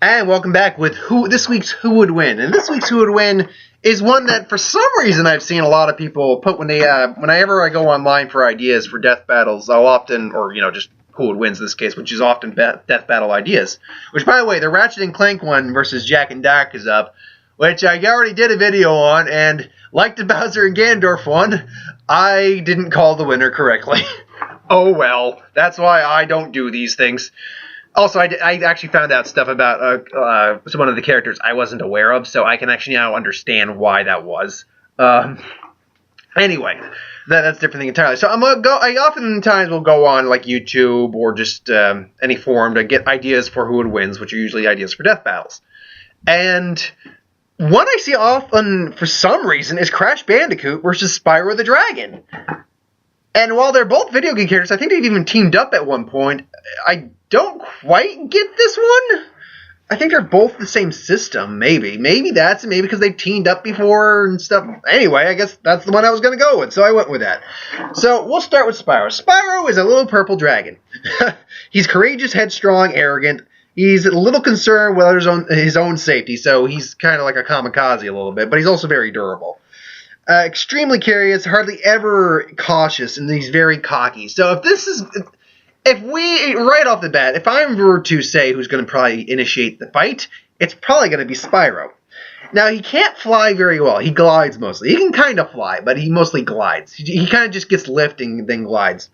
And welcome back with this week's Who Would Win. And this week's Who Would Win is one that for some reason I've seen a lot of people put whenever I go online for ideas for death battles, I'll often, or just Who Would Wins in this case, which is often death battle ideas. Which, by the way, the Ratchet and Clank one versus Jak and Daxter is up, which I already did a video on, and like the Bowser and Ganondorf one, I didn't call the winner correctly. Oh well, that's why I don't do these things. Also, I actually found out stuff about one of the characters I wasn't aware of, so I can actually now understand why that was. Anyway, that's a different thing entirely. So I oftentimes will go on like YouTube or just any forum to get ideas for Who Would Wins, which are usually ideas for death battles. And one I see often for some reason is Crash Bandicoot versus Spyro the Dragon. And while they're both video game characters, I think they've even teamed up at one point. I don't quite get this one. I think they're both the same system, maybe. Maybe that's it. Maybe because they've teamed up before and stuff. Anyway, I guess that's the one I was going to go with, so I went with that. So we'll start with Spyro. Spyro is a little purple dragon. He's courageous, headstrong, arrogant. He's a little concerned with his own safety, so he's kind of like a kamikaze a little bit, but he's also very durable. Extremely curious, hardly ever cautious, and he's very cocky. So if we, right off the bat, if I were to say who's going to probably initiate the fight, it's probably going to be Spyro. Now, he can't fly very well. He glides mostly. He can kind of fly, but he mostly glides. He kind of just gets lifting and then glides.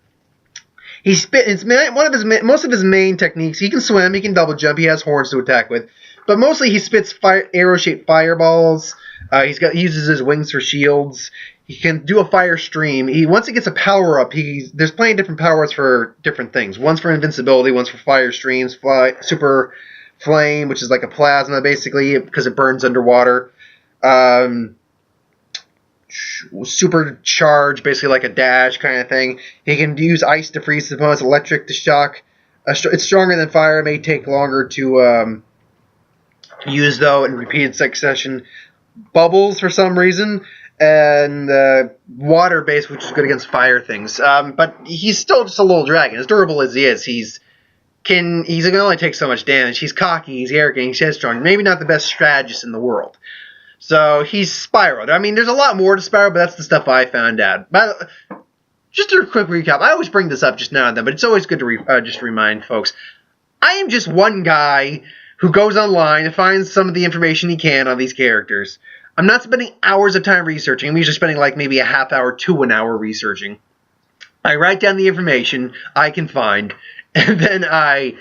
Most of his main techniques, he can swim, he can double jump, he has horns to attack with, but mostly he spits arrow-shaped fireballs. He uses his wings for shields. He can do a fire stream. Once he gets a power up, there's plenty of different powers for different things. One's for invincibility, one's for fire streams, super flame, which is like a plasma basically because it burns underwater. Super charge, basically like a dash kind of thing. He can use ice to freeze opponents, electric to shock. It's stronger than fire. It may take longer to use though in repeated succession. Bubbles for some reason, and water-based, which is good against fire things. But he's still just a little dragon. As durable as he is, he can only take so much damage. He's cocky, he's arrogant, he's headstrong. Maybe not the best strategist in the world. So he's Spyro. I mean, there's a lot more to Spyro, but that's the stuff I found out. But just a quick recap. I always bring this up just now and then, but it's always good to just remind folks. I am just one guy who goes online and finds some of the information he can on these characters. I'm not spending hours of time researching. I'm usually spending like maybe a half hour to an hour researching. I write down the information I can find, and then I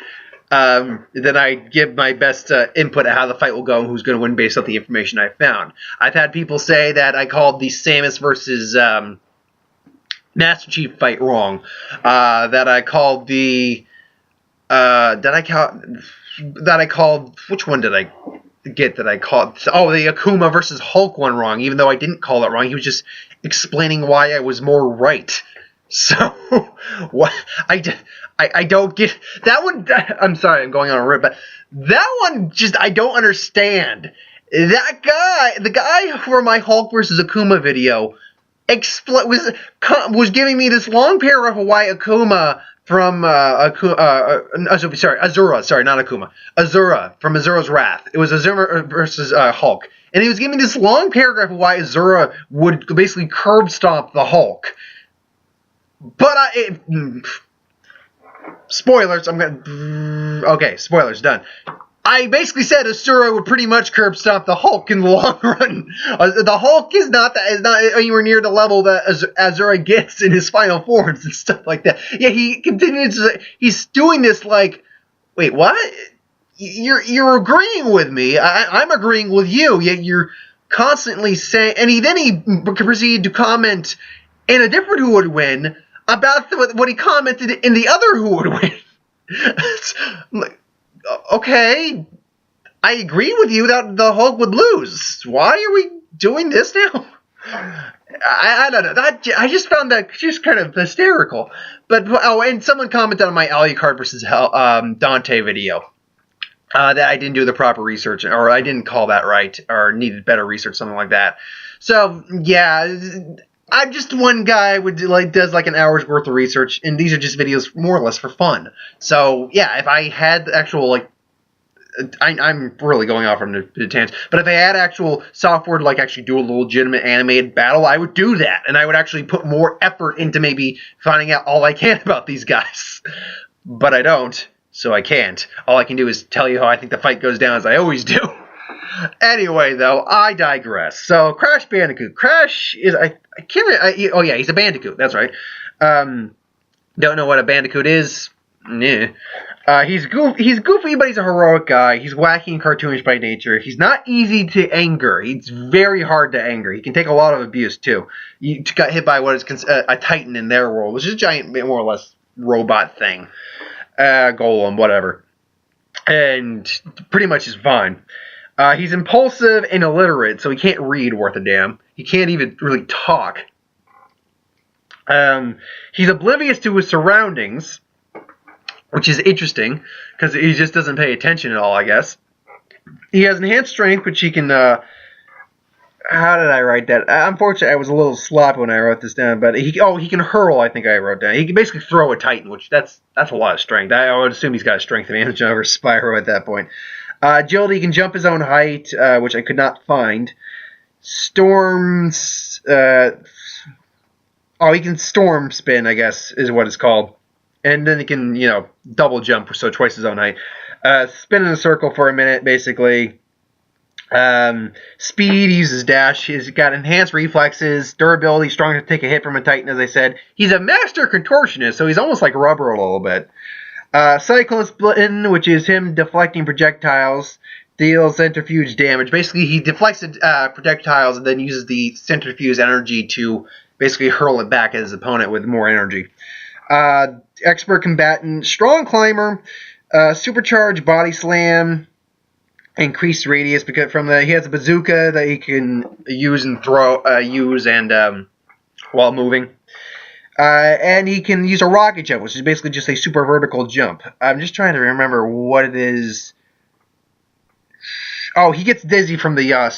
give my best input at how the fight will go and who's going to win based on the information I found. I've had people say that I called the Samus versus Master Chief fight wrong. That I called which one did I get that I called? Oh, the Akuma versus Hulk one wrong, even though I didn't call it wrong. He was just explaining why I was more right. So, what I don't get that one. I'm sorry, I'm going on a rip, but that one I don't understand. That guy, the guy for my Hulk versus Akuma video, was giving me this long paragraph of why Akuma from Azura, sorry, not Akuma. Azura, from Azura's Wrath. It was Azura versus Hulk. And he was giving me this long paragraph of why Azura would basically curb stomp the Hulk. But spoilers, okay, spoilers, done. I basically said Azura would pretty much curb stomp the Hulk in the long run. The Hulk is not anywhere near the level that Azura gets in his final forms and stuff like that. Yeah, he continues. He's doing this like, wait, what? You're agreeing with me. I'm agreeing with you. Yet you're constantly saying, and he proceeded to comment in a different Who Would Win about what he commented in the other Who Would Win. Okay, I agree with you that the Hulk would lose. Why are we doing this now? I don't know. I just found that just kind of hysterical. But and someone commented on my Alucard versus Dante video that I didn't do the proper research, or I didn't call that right, or needed better research, something like that. So yeah, I'm just one guy who does like an hour's worth of research, and these are just videos more or less for fun. So yeah, if I had the actual I'm really going off on the tangent. But if they had actual software to like actually do a legitimate animated battle, I would do that, and I would actually put more effort into maybe finding out all I can about these guys. But I don't, so I can't. All I can do is tell you how I think the fight goes down, as I always do. Anyway, though, I digress. So, Crash Bandicoot. Crash is I can't. Oh yeah, he's a Bandicoot. That's right. Don't know what a Bandicoot is. Nah. He's goofy, but he's a heroic guy. He's wacky and cartoonish by nature. He's not easy to anger. He's very hard to anger. He can take a lot of abuse, too. You got hit by what is a Titan in their world, which is a giant, more or less, robot thing. Golem, whatever. And pretty much is fine. He's impulsive and illiterate, so he can't read worth a damn. He can't even really talk. He's oblivious to his surroundings, which is interesting, because he just doesn't pay attention at all, I guess. He has enhanced strength, which he can, how did I write that? Unfortunately, I was a little sloppy when I wrote this down, but he can hurl, I think I wrote down. He can basically throw a Titan, which that's a lot of strength. I would assume he's got a strength advantage over Spyro at that point. Agility, he can jump his own height, which I could not find. Storms, he can storm spin, I guess, is what it's called. And then he can, double jump, so twice his own height. Spin in a circle for a minute, basically. Speed, he uses dash. He's got enhanced reflexes. Durability, strong to take a hit from a Titan, as I said. He's a master contortionist, so he's almost like rubber a little bit. Cyclone Spin, which is him deflecting projectiles, deals centrifuge damage. Basically, he deflects projectiles and then uses the centrifuge energy to basically hurl it back at his opponent with more energy. Expert combatant, strong climber, supercharged body slam, increased radius because he has a bazooka that he can use and while moving. And he can use a rocket jump, which is basically just a super vertical jump. I'm just trying to remember what it is. Oh, he gets dizzy from the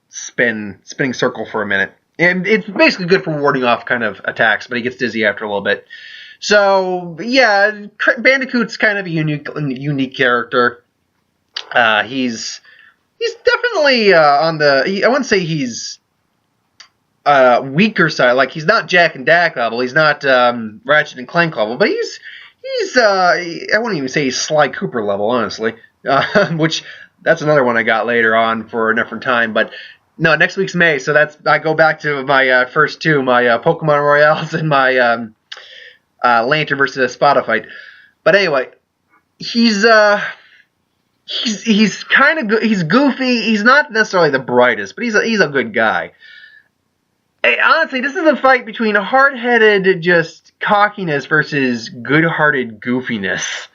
spinning circle for a minute. And it's basically good for warding off kind of attacks, but he gets dizzy after a little bit. So, yeah, Bandicoot's kind of a unique character. He's definitely on the... I wouldn't say he's weaker side. Like, he's not Jack and Dak level. He's not Ratchet and Clank level. But he's I wouldn't even say he's Sly Cooper level, honestly. Which, that's another one I got later on for a different time. But, no, next week's May. So I go back to my first two. My Pokemon Royales and my Lantern versus Espada fight. But anyway, he's kind of good. He's goofy. He's not necessarily the brightest, but he's a good guy. Hey, honestly, this is a fight between hard-headed just cockiness versus good-hearted goofiness.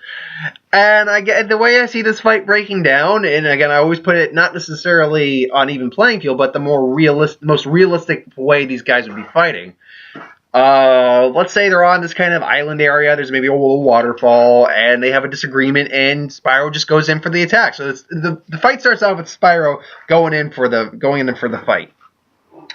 And the way I see this fight breaking down, and again, I always put it not necessarily on even playing field, but the most realistic way these guys would be fighting. Let's say they're on this kind of island area. There's maybe a little waterfall, and they have a disagreement, and Spyro just goes in for the attack. So the fight starts off with Spyro going in for the fight.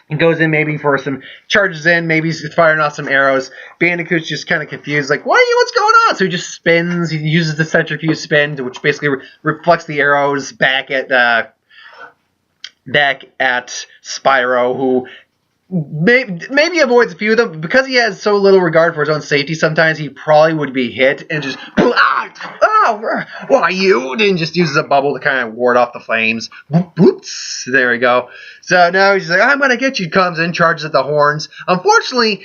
He goes in maybe for charges in, maybe he's firing off some arrows. Bandicoot's just kind of confused, like, what's going on? So he just spins. He uses the centrifuge spin, which basically reflects the arrows back at Spyro, who maybe avoids a few of them, but because he has so little regard for his own safety, sometimes he probably would be hit and just, why you? And just uses a bubble to kind of ward off the flames. Whoops, there we go. So now he's like, I'm going to get you, comes in, charges at the horns. Unfortunately,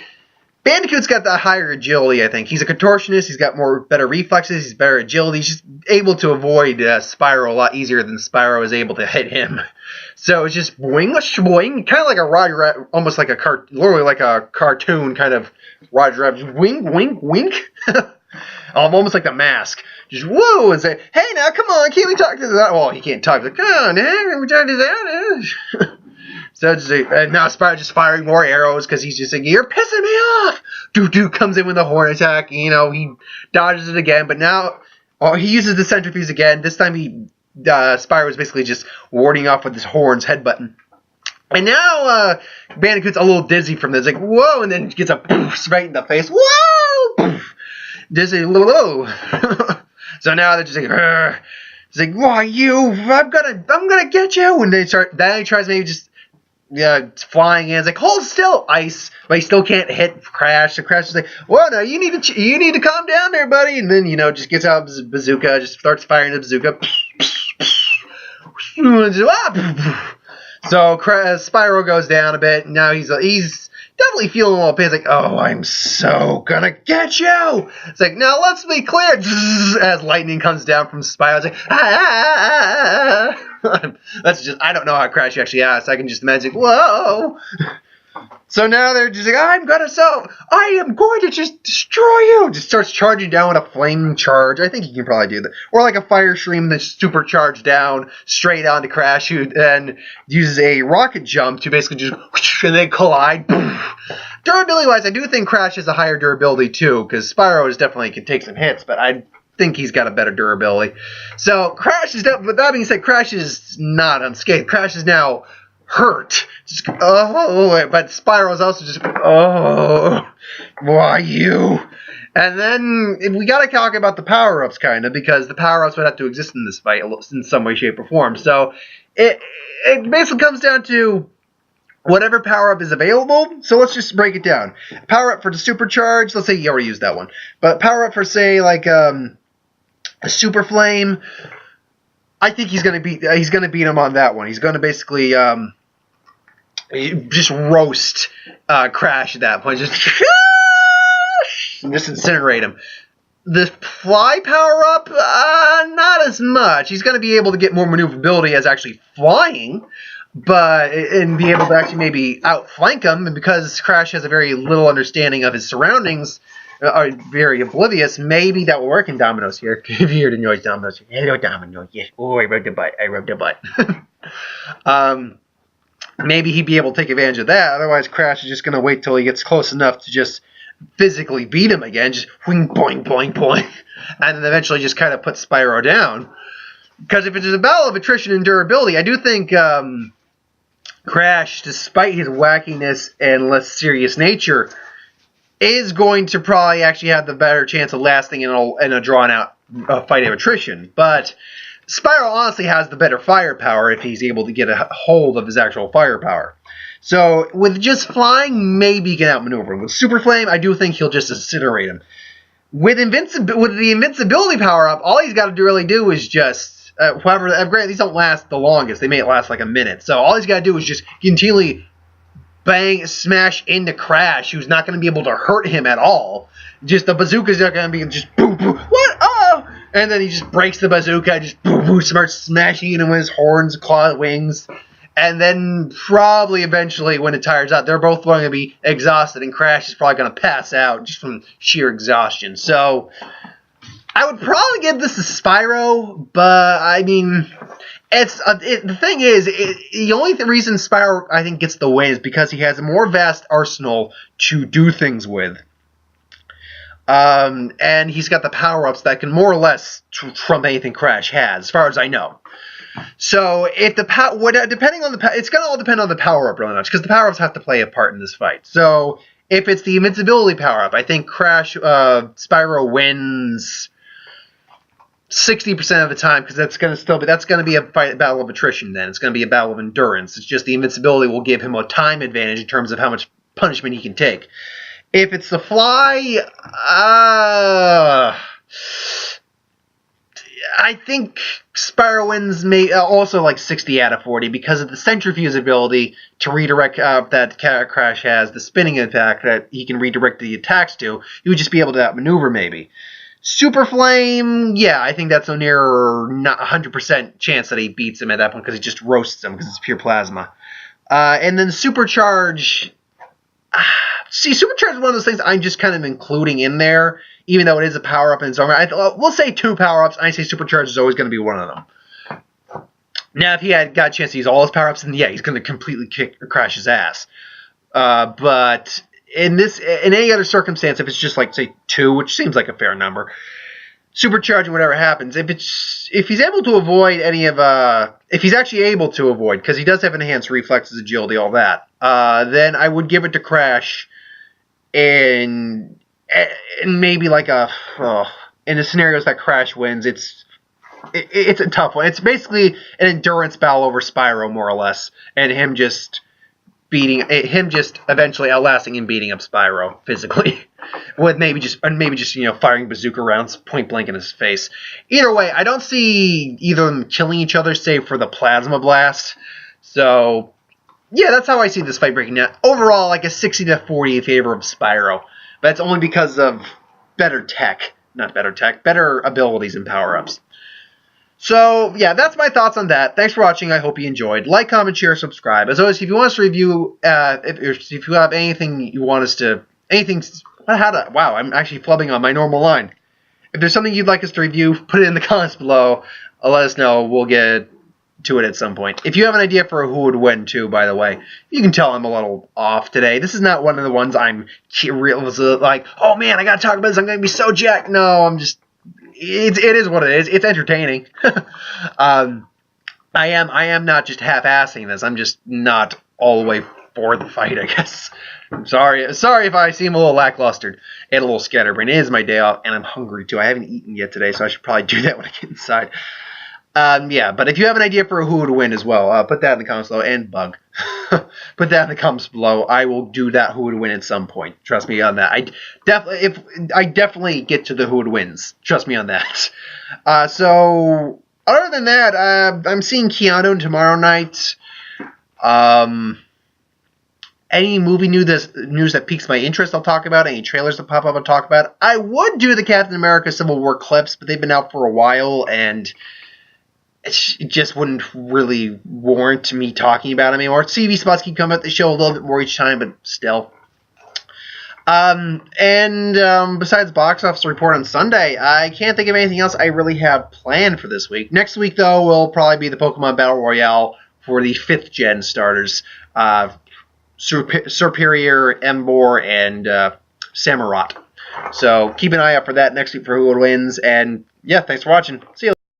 Bandicoot's got the higher agility, I think. He's a contortionist, he's got better reflexes, he's better agility, he's just able to avoid Spyro a lot easier than Spyro is able to hit him. So it's just boing, boing, kind of like a Roger Rabbit, almost like literally like a cartoon kind of Roger Rabbit, just wink, wink, wink. Almost like the Mask. Just whoa, and say, hey now, come on, can't we talk to that? Well, he can't talk. He's like, come on, can we talk to that? So now Spyro's just firing more arrows because he's just like, you're pissing me off. Doo comes in with a horn attack. He dodges it again, but now he uses the centrifuge again. This time Spyro is basically just warding off with his horns headbutting. And now Bandicoot's a little dizzy from this, like whoa, and then gets a poof right in the face. Whoa, poof, dizzy, whoa. So now they're just like, Rrr. He's like, "Why you? I'm gonna get you!" And then he tries maybe just flying in. It's like, hold still, ice, but he still can't hit Crash. So Crash is like, "Well, no, you need to calm down there, buddy." And then just gets out his bazooka, just starts firing the bazooka. So Spyro goes down a bit. Now he's definitely feeling a little pain. He's like, "Oh, I'm so gonna get you." It's like, "Now let's be clear." As lightning comes down from Spyro, it's like, ah. That's just, I don't know how Crash actually acts. I can just imagine, whoa. So now they're just like, I am going to just destroy you. Just starts charging down with a flaming charge. I think he can probably do that. Or like a fire stream that's supercharged down straight onto Crash, who then uses a rocket jump to basically just, and they collide. Durability-wise, I do think Crash has a higher durability too, because Spyro definitely can take some hits, but I think he's got a better durability. So Crash is, with that being said, Crash is not unscathed. Crash is now hurt. Just, but Spyro's also just, why you? And then we gotta talk about the power-ups, kind of, because the power-ups would have to exist in this fight in some way, shape, or form. So it basically comes down to whatever power-up is available. So let's just break it down. Power-up for the supercharge, let's say you already used that one. But power-up for, say, like a super flame, I think he's gonna beat him on that one. He's gonna basically just roast Crash at that point, just incinerate him. The fly power-up, not as much. He's gonna be able to get more maneuverability as actually flying, and be able to actually maybe outflank him. And because Crash has a very little understanding of his surroundings, are very oblivious, maybe that will work in Domino's here. If you hear the noise, Domino's. Hello, Domino's. Yes. Oh, I rubbed the butt. Maybe he'd be able to take advantage of that. Otherwise, Crash is just going to wait till he gets close enough to just physically beat him again. Just wing, boing, boing, boing. And then eventually just kind of put Spyro down. Because if it's a battle of attrition and durability, I do think Crash, despite his wackiness and less serious nature, is going to probably actually have the better chance of lasting in a drawn-out fight of attrition. But Spyro honestly has the better firepower if he's able to get a hold of his actual firepower. So with just flying, maybe he can outmaneuver him. With Super Flame, I do think he'll just incinerate him. With the invincibility power-up, all he's got to really do is just, granted, these don't last the longest. They may last like a minute. So all he's got to do is just continually smash into Crash, who's not going to be able to hurt him at all. Just the bazooka's not going to be just boom, boom, what? Oh! And then he just breaks the bazooka, just boom, boom, starts smashing into his horns, claw, wings. And then probably eventually, when it tires out, they're both going to be exhausted, and Crash is probably going to pass out just from sheer exhaustion. So I would probably give this to Spyro, but I mean, the thing is, the only reason Spyro, I think, gets the win is because he has a more vast arsenal to do things with. And he's got the power-ups that can more or less trump anything Crash has, as far as I know. So if depending on it's going to all depend on the power-up really much, because the power-ups have to play a part in this fight. So if it's the invincibility power-up, I think Spyro wins 60% of the time, because that's going to be a battle of attrition. Then it's going to be a battle of endurance. It's just the invincibility will give him a time advantage in terms of how much punishment he can take. If it's the fly, I think Spyro wins also like 60 out of 40 because of the centrifuge ability to redirect that Crash has, the spinning attack that he can redirect the attacks to. He would just be able to outmaneuver maybe. Super Flame, yeah, I think that's a near not 100% chance that he beats him at that point because he just roasts him because it's pure plasma. And then Supercharge, Supercharge is one of those things I'm just kind of including in there, even though it is a power-up in its own right. We'll say 2 power-ups, and I say Supercharge is always going to be one of them. Now, if he got a chance to use all his power-ups, then yeah, he's going to completely kick or crash his ass. But in any other circumstance, if it's just like, say, 2, which seems like a fair number, Supercharging whatever happens, if he's able to avoid if he's actually able to avoid, because he does have enhanced reflexes, agility, all that, then I would give it to Crash, and maybe like in the scenarios that Crash wins, it's it's a tough one. It's basically an endurance battle over Spyro, more or less, and him just eventually outlasting and beating up Spyro physically, with maybe just firing bazooka rounds point blank in his face. Either way, I don't see either of them killing each other, save for the plasma blast. So yeah, that's how I see this fight breaking down. Overall, like a 60-40 in favor of Spyro, but that's only because of better abilities and power-ups. So, yeah, that's my thoughts on that. Thanks for watching. I hope you enjoyed. Like, comment, share, subscribe. As always, if you want us to review, if you have anything you want us to, wow, I'm actually flubbing on my normal line. If there's something you'd like us to review, put it in the comments below. Let us know. We'll get to it at some point. If you have an idea for who would win, too, by the way, you can tell I'm a little off today. This is not one of the ones I'm like, oh man, I gotta talk about this. I'm gonna be so jacked. No, I'm just. It is what it is. It's entertaining. I am not just half-assing this. I'm just not all the way for the fight, I guess. I'm sorry if I seem a little lackluster and a little scatterbrained. It is my day off, and I'm hungry too. I haven't eaten yet today, so I should probably do that when I get inside. Yeah, but if you have an idea for who would win as well, put that in the comments below. And Bug. Put that in the comments below. I will do that who would win at some point. Trust me on that. I definitely get to the who would wins. Trust me on that. So, other than that, I'm seeing Keanu tomorrow night. Any movie news that piques my interest, I'll talk about. Any trailers that pop up, I'll talk about. I would do the Captain America Civil War clips, but they've been out for a while, and it just wouldn't really warrant me talking about them anymore. TV spots keep coming out. They show a little bit more each time, but still. Besides box office report on Sunday, I can't think of anything else I really have planned for this week. Next week, though, will probably be the Pokemon Battle Royale for the 5th gen starters. Superior, Emboar, and Samurott. So keep an eye out for that next week for who wins. And yeah, thanks for watching. See you later.